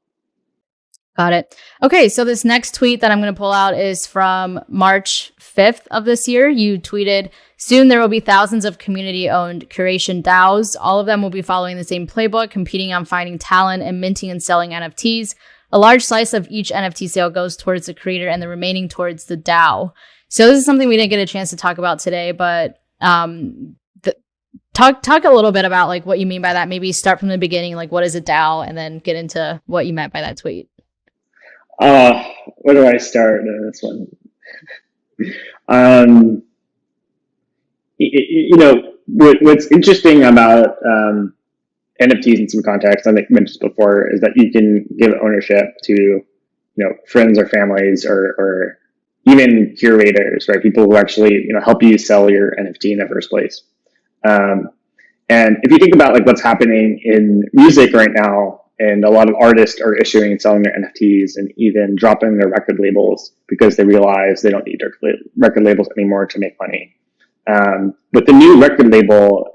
Speaker 1: Got it. Okay, so this next tweet that I'm going to pull out is from March 5th of this year. You tweeted, "Soon there will be thousands of community-owned curation DAOs. All of them will be following the same playbook, competing on finding talent and minting and selling NFTs. A large slice of each NFT sale goes towards the creator and the remaining towards the DAO." So this is something we didn't get a chance to talk about today, but talk a little bit about like what you mean by that. Maybe start from the beginning, like what is a DAO, and then get into what you meant by that tweet.
Speaker 2: Where do I start in this one? What's interesting about NFTs in some context, I think mentioned before, is that you can give ownership to friends or families or even curators, right? People who actually help you sell your NFT in the first place. And if you think about like what's happening in music right now, and a lot of artists are issuing and selling their NFTs and even dropping their record labels because they realize they don't need their record labels anymore to make money. But the new record label,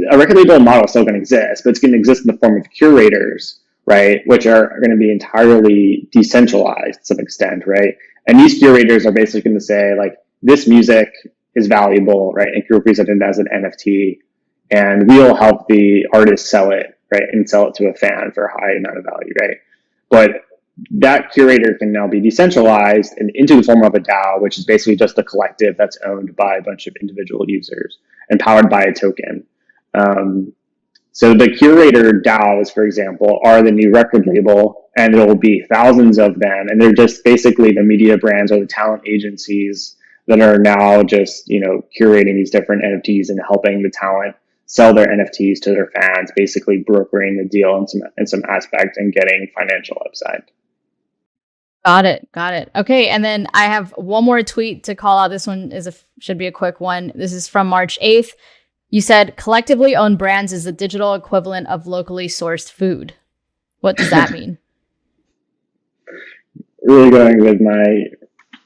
Speaker 2: a record label model is still going to exist, but it's going to exist in the form of curators, right? Which are going to be entirely decentralized to some extent, right? And these curators are basically going to say like, this music is valuable, right? And can represent it as an NFT, and we'll help the artist sell it, right, and sell it to a fan for a high amount of value, right? But that curator can now be decentralized and into the form of a DAO, which is basically just a collective that's owned by a bunch of individual users and powered by a token. So the curator DAOs, for example, are the new record label, and there will be thousands of them, and they're just basically the media brands or the talent agencies that are now just curating these different NFTs and helping the talent sell their NFTs to their fans, basically brokering the deal in some aspect and getting financial upside.
Speaker 1: Got it. Okay, and then I have one more tweet to call out. This one should be a quick one. This is from March 8th. You said, "Collectively owned brands is the digital equivalent of locally sourced food." What does that mean?
Speaker 2: Really going with my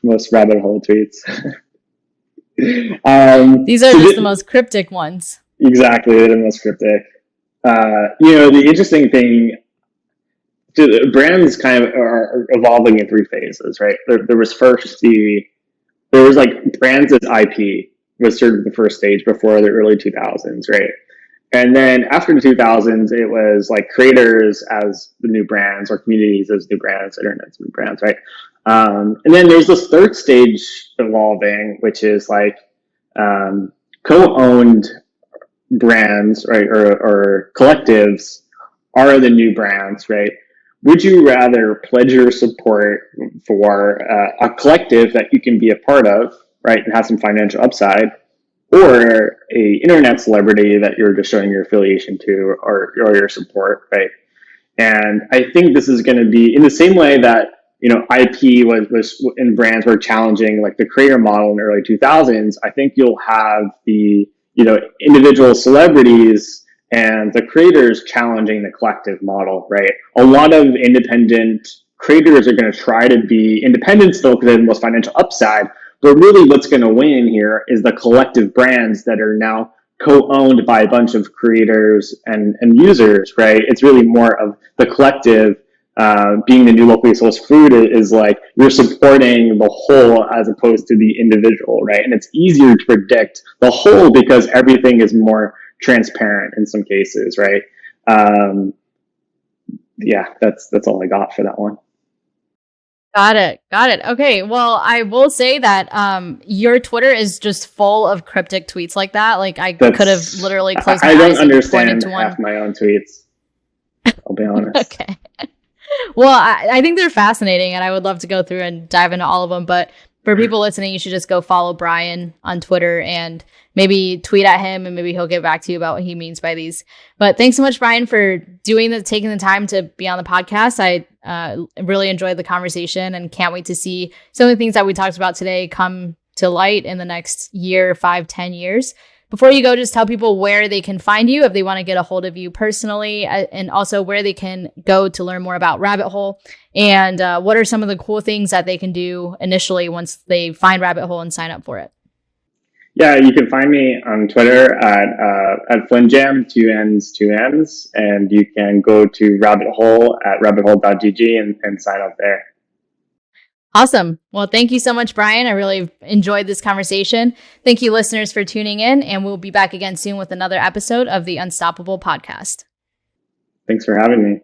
Speaker 2: most rabbit hole tweets.
Speaker 1: These are just the most cryptic ones.
Speaker 2: Exactly, they're the most cryptic. The interesting thing, brands kind of are evolving in three phases, right? There was first like brands as IP was sort of the first stage before the early 2000s, right? And then after the 2000s, it was like creators as the new brands, or communities as new brands, internet as new brands, right? And then there's this third stage evolving, which is like co-owned brands, right, or collectives are the new brands, right? Would you rather pledge your support for a collective that you can be a part of, right, and have some financial upside, or a internet celebrity that you're just showing your affiliation to or your support, right? And I think this is going to be in the same way that IP was in brands were challenging like the creator model in the early 2000s. I think you'll have the individual celebrities and the creators challenging the collective model, right? A lot of independent creators are going to try to be independent still because they have the most financial upside, but really what's going to win here is the collective brands that are now co-owned by a bunch of creators and users, right? It's really more of the collective being the new locally sourced food is like you're supporting the whole as opposed to the individual, right? And it's easier to predict the whole because everything is more transparent in some cases, right? Yeah, that's all I got for that one.
Speaker 1: Got it. Got it. Okay. Well, I will say that your Twitter is just full of cryptic tweets like that. Like I could have literally closed my
Speaker 2: I don't
Speaker 1: eyes and
Speaker 2: understand
Speaker 1: pointed to one.
Speaker 2: half my own tweets. I'll be honest.
Speaker 1: Okay. Well, I think they're fascinating and I would love to go through and dive into all of them. But for people listening, you should just go follow Brian on Twitter and maybe tweet at him and maybe he'll get back to you about what he means by these. But thanks so much, Brian, for taking the time to be on the podcast. I really enjoyed the conversation and can't wait to see some of the things that we talked about today come to light in the next year, 5, 10 years. Before you go, just tell people where they can find you if they want to get a hold of you personally, and also where they can go to learn more about RabbitHole, and what are some of the cool things that they can do initially once they find RabbitHole and sign up for it.
Speaker 2: Yeah, you can find me on Twitter at FlynnJam, 2 N's, 2 M's, and you can go to RabbitHole at rabbithole.gg and sign up there.
Speaker 1: Awesome. Well, thank you so much, Brian. I really enjoyed this conversation. Thank you, listeners, for tuning in, and we'll be back again soon with another episode of the Unstoppable Podcast.
Speaker 2: Thanks for having me.